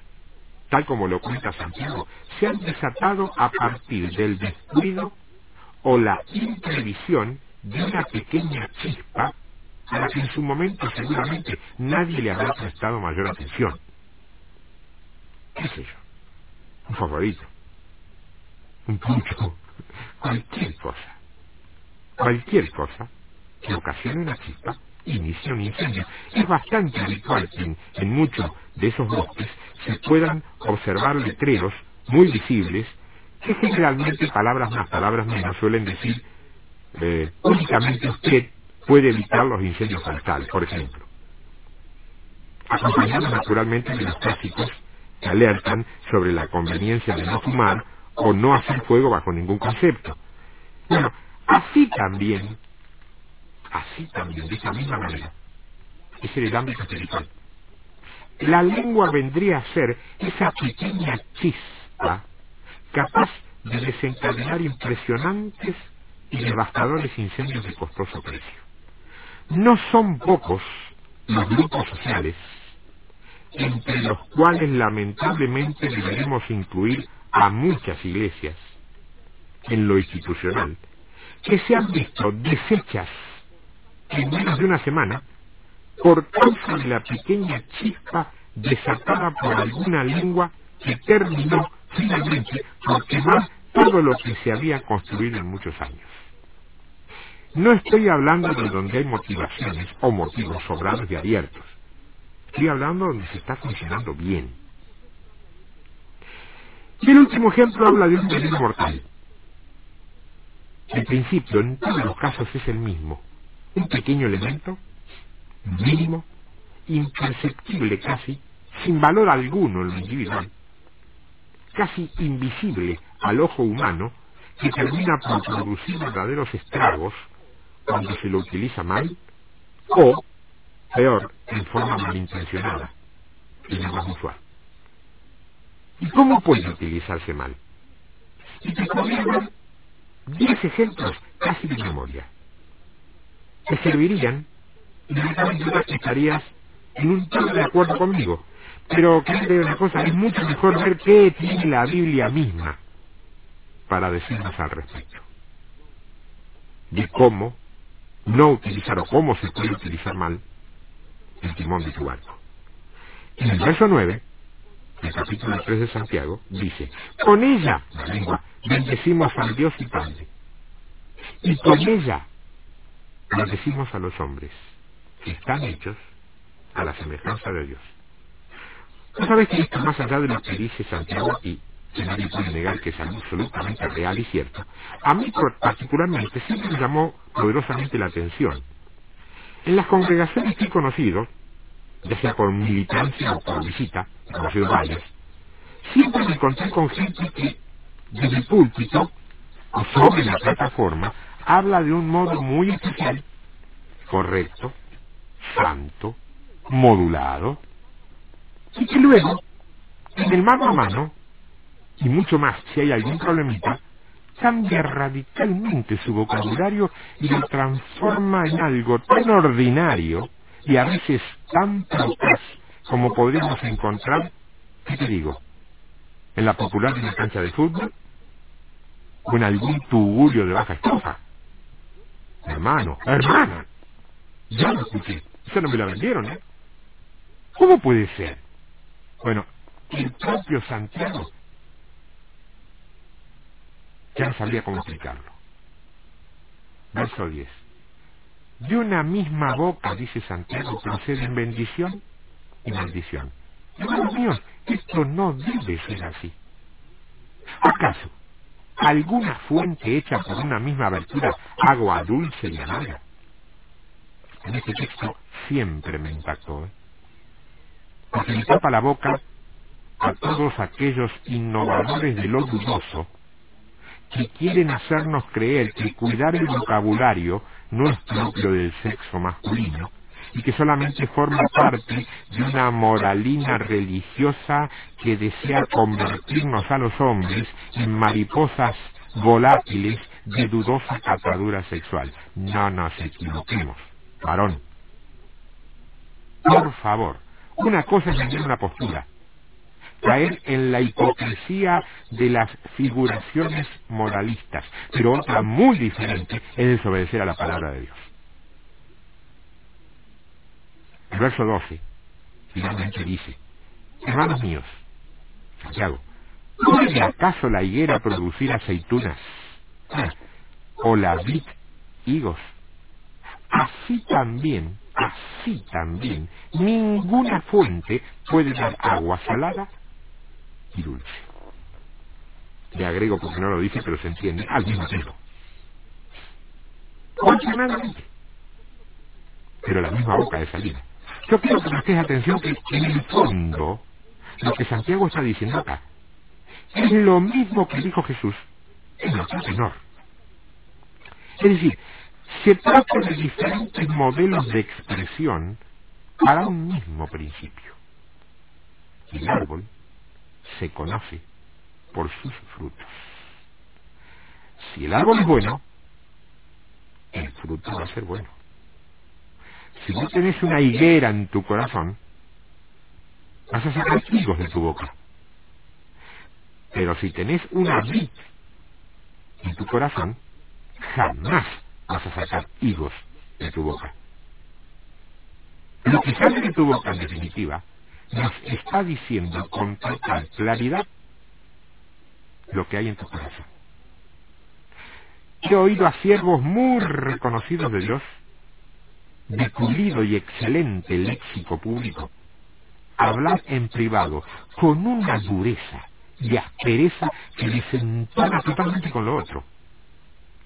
tal como lo cuenta Santiago, se han desatado a partir del descuido o la imprevisión de una pequeña chispa a la que en su momento seguramente nadie le habrá prestado mayor atención. ¿Qué sé yo? Un favorito, un pucho, cualquier cosa que ocasione una chispa inicia un incendio. Es bastante habitual que en muchos de esos bosques se puedan observar letreros muy visibles que generalmente, palabras más, palabras menos, suelen decir únicamente usted puede evitar los incendios forestales, por ejemplo, acompañados naturalmente de los clásicos que alertan sobre la conveniencia de no fumar o no hacer fuego bajo ningún concepto. Bueno, así también, de esa misma manera, es en el ámbito espiritual. La lengua vendría a ser esa pequeña chispa capaz de desencadenar impresionantes y devastadores incendios de costoso precio. No son pocos los grupos sociales, entre los cuales lamentablemente deberemos incluir a muchas iglesias en lo institucional, que se han visto deshechas en menos de una semana por causa de la pequeña chispa desatada por alguna lengua que terminó finalmente por quemar todo lo que se había construido en muchos años. No estoy hablando de donde hay motivaciones o motivos sobrados y abiertos. Estoy hablando donde se está funcionando bien. Y el último ejemplo habla de un veneno mortal. El principio en todos los casos es el mismo. Un pequeño elemento, mínimo, imperceptible casi, sin valor alguno en lo individual, casi invisible al ojo humano, que termina por producir verdaderos estragos cuando se lo utiliza mal, o, peor, en forma malintencionada, que es más usual. ¿Y cómo puede utilizarse mal? Y te podría dar 10 ejemplos casi de memoria. Te servirían, y no cabe duda que estarías en un todo de acuerdo conmigo, pero créeme una cosa, es mucho mejor ver qué tiene la Biblia misma para decirnos al respecto, de cómo no utilizar o cómo se puede utilizar mal el timón de tu barco. En el verso 9, del capítulo 3 de Santiago, dice: con ella, la lengua, bendecimos al Dios y Padre, y con ella bendecimos a los hombres, que están hechos a la semejanza de Dios. ¿No sabes que esto, más allá de lo que dice Santiago, y que nadie puede negar que es absolutamente real y cierto, a mí particularmente siempre me llamó poderosamente la atención? En las congregaciones que he conocido, ya sea por militancia o por visita, he conocido varias, siempre me encontré con gente que desde el púlpito o sobre la plataforma habla de un modo muy especial, correcto, santo, modulado, y que luego, en el mano a mano, y mucho más si hay algún problemita, cambia radicalmente su vocabulario y lo transforma en algo tan ordinario y a veces tan procaz como podríamos encontrar, ¿qué te digo?, en la popular de una cancha de fútbol o en algún tugurio de baja estrofa. Hermano, hermana, ya lo escuché, eso no me la vendieron, ¿eh? ¿Cómo puede ser? Bueno, el propio Santiago ya no sabía cómo explicarlo. Verso 10. De una misma boca, dice Santiago, proceden bendición y maldición. Hermanos míos, esto no debe ser así. ¿Acaso alguna fuente hecha por una misma abertura, agua dulce y amarga? En este texto siempre me impactó, porque le tapa la boca a todos aquellos innovadores de lo dudoso que quieren hacernos creer que cuidar el vocabulario no es propio del sexo masculino y que solamente forma parte de una moralina religiosa que desea convertirnos a los hombres en mariposas volátiles de dudosa catadura sexual. No nos equivoquemos, varón. Por favor, una cosa es tener una postura, caer en la hipocresía de las figuraciones moralistas, pero otra muy diferente es desobedecer a la palabra de Dios. El verso 12 finalmente dice: hermanos míos, Santiago, ¿puede acaso la higuera producir aceitunas? ¿O la vid higos? Así también, ninguna fuente puede dar agua salada y dulce. Le agrego, porque no lo dice, pero se entiende, al mismo tiempo. Continuamente. Pero la misma boca de salida. Yo quiero que prestes atención que en el fondo lo que Santiago está diciendo acá es lo mismo que dijo Jesús en otro tenor. Es decir, se trata de diferentes modelos de expresión para un mismo principio. El árbol se conoce por sus frutos. Si el árbol es bueno, el fruto va a ser bueno. Si no tenés una higuera en tu corazón, vas a sacar higos de tu boca. Pero si tenés una vid en tu corazón, jamás vas a sacar higos de tu boca. Lo que sale de tu boca, en definitiva, nos está diciendo con total claridad lo que hay en tu corazón. He oído a siervos muy reconocidos de Dios, de pulido y excelente léxico público, hablar en privado con una dureza y aspereza que desentona totalmente con lo otro.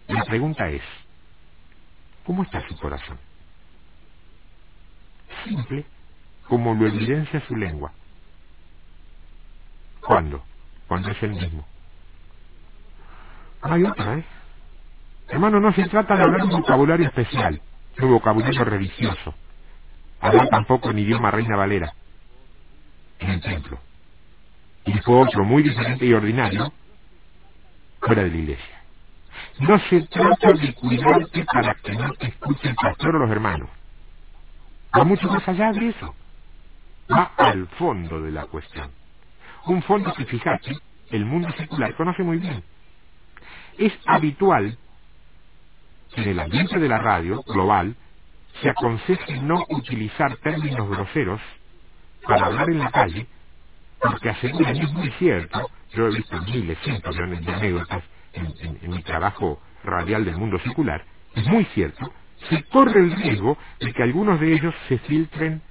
La pregunta es: ¿cómo está su corazón? Simple como lo evidencia su lengua. ¿Cuándo? Cuando es el mismo. Hay otra, Hermano, no se trata de hablar un vocabulario especial, un vocabulario religioso. Hablar tampoco en idioma Reina Valera, en el templo. Y después otro muy diferente y ordinario, fuera de la iglesia. No se trata de cuidarte para que no te escuche el pastor o los hermanos. Va mucho más allá de eso. Va al fondo de la cuestión. Un fondo que, fíjate, el mundo secular conoce muy bien. Es habitual que en el ambiente de la radio global se aconseje no utilizar términos groseros para hablar en la calle, porque aseguran, y es muy cierto, yo he visto miles, cientos de anécdotas en mi trabajo radial del mundo secular, es muy cierto, se corre el riesgo de que algunos de ellos se filtren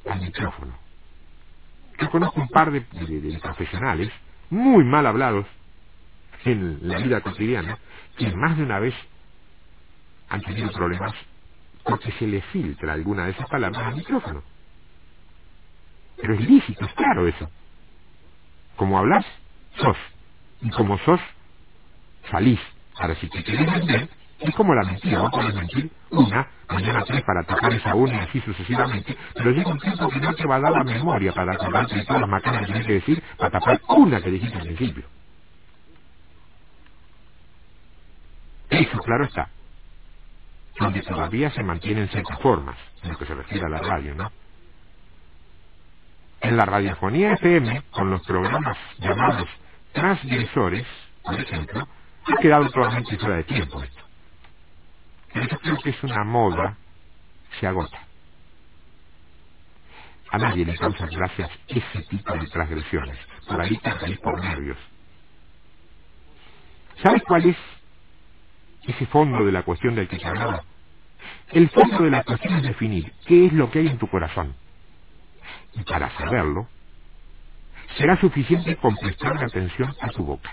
al micrófono. Yo conozco un par de profesionales muy mal hablados en la vida cotidiana que más de una vez han tenido problemas porque se les filtra alguna de esas palabras al micrófono. Pero es lícito, es claro eso. Como hablas, sos. Y como sos, salís. Ahora, si te querés vender, es como la mentira. Vos podés mentir una, mañana tres para tapar esa una y así sucesivamente, pero llega un tiempo que no te va a dar la memoria para acordarte de todas las macanas que tienes que decir para tapar una que dijiste al principio. Eso, claro está, donde todavía se mantienen ciertas formas, en lo que se refiere a la radio, ¿no? En la radiofonía FM, con los programas llamados transgresores, por ejemplo, ha quedado totalmente fuera de tiempo esto. Pero yo creo que es una moda, se agota. A nadie le causa gracias ese tipo de transgresiones. Por ahí te caes por nervios. ¿Sabes cuál es ese fondo de la cuestión del que se hablaba? El fondo de la cuestión es definir qué es lo que hay en tu corazón. Y para saberlo, será suficiente con prestarle atención a tu boca.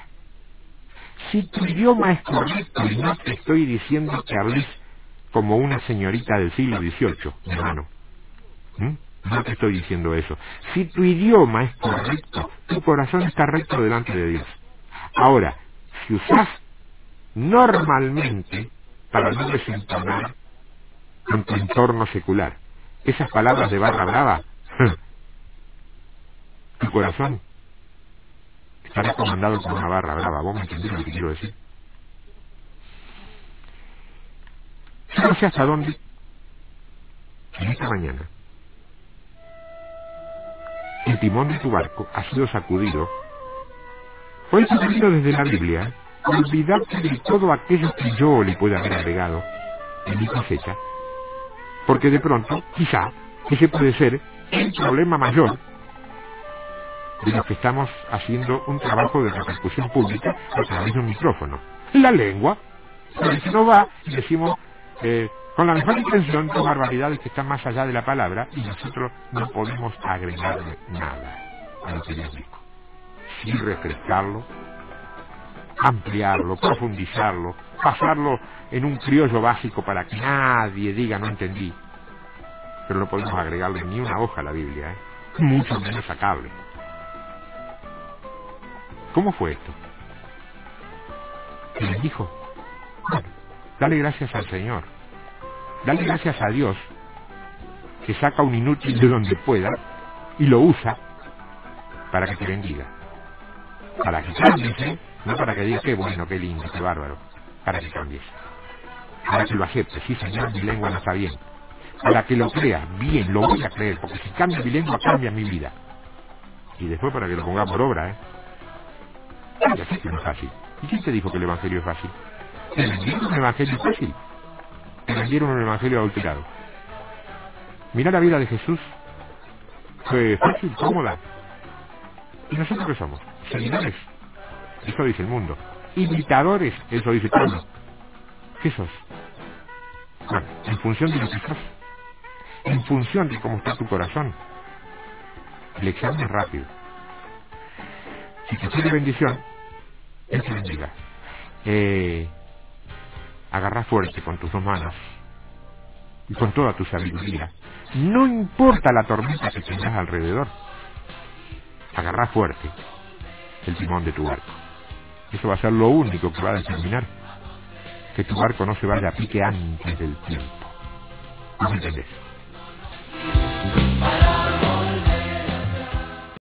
Si tu idioma es correcto, y no te estoy diciendo que hables como una señorita del siglo XVIII, mi hermano. No te estoy diciendo eso. Si tu idioma es correcto, tu corazón está recto delante de Dios. Ahora, si usás normalmente, para no desentonar en tu entorno secular, esas palabras de barra brava, tu corazón estará comandado por una barra brava. ¿Vos me entendés lo que quiero decir? Yo no sé hasta dónde, en esta mañana, el timón de tu barco ha sido sacudido. Hoy sacudido desde la Biblia, olvidarte de todo aquello que yo le pueda haber agregado en mi cosecha, porque de pronto, quizá, ese puede ser el problema mayor de los que estamos haciendo un trabajo de repercusión pública a través de un micrófono. La lengua. Pero si no va y decimos con la mejor intención dos barbaridades que están más allá de la palabra y nosotros no podemos agregarle nada a lo que yo digo. Sí refrescarlo, ampliarlo, profundizarlo, pasarlo en un criollo básico para que nadie diga no entendí. Pero no podemos agregarle ni una hoja a la Biblia, mucho menos sacarle. ¿Cómo fue esto? ¿Qué les dijo? Bueno, dale gracias al Señor. Dale gracias a Dios, que saca un inútil de donde pueda y lo usa para que te bendiga. Para que cambies, no para que digas qué bueno, qué lindo, qué bárbaro. Para que cambies. Para que lo aceptes. Sí, Señor, mi lengua no está bien. Para que lo creas, bien, lo voy a creer, porque si cambia mi lengua, cambia mi vida. Y después para que lo ponga por obra, Ya sé que no es fácil. ¿Y quién te dijo que el Evangelio es fácil? ¿Te vendieron un Evangelio fácil? Te vendieron un Evangelio adulterado. Mirá la vida de Jesús. Fue fácil, cómoda. ¿Y nosotros qué somos? Seguidores. Eso dice el mundo. Imitadores. Eso dice Pablo. ¿Qué sos? Bueno, en función de lo que sos. En función de cómo está tu corazón. El examen es rápido. Si te quiere bendición, Él te bendiga. Agarra fuerte con tus dos manos y con toda tu sabiduría. No importa la tormenta que tengas alrededor. Agarra fuerte el timón de tu barco. Eso va a ser lo único que va a determinar que tu barco no se vaya a pique antes del tiempo. ¿No me entendés?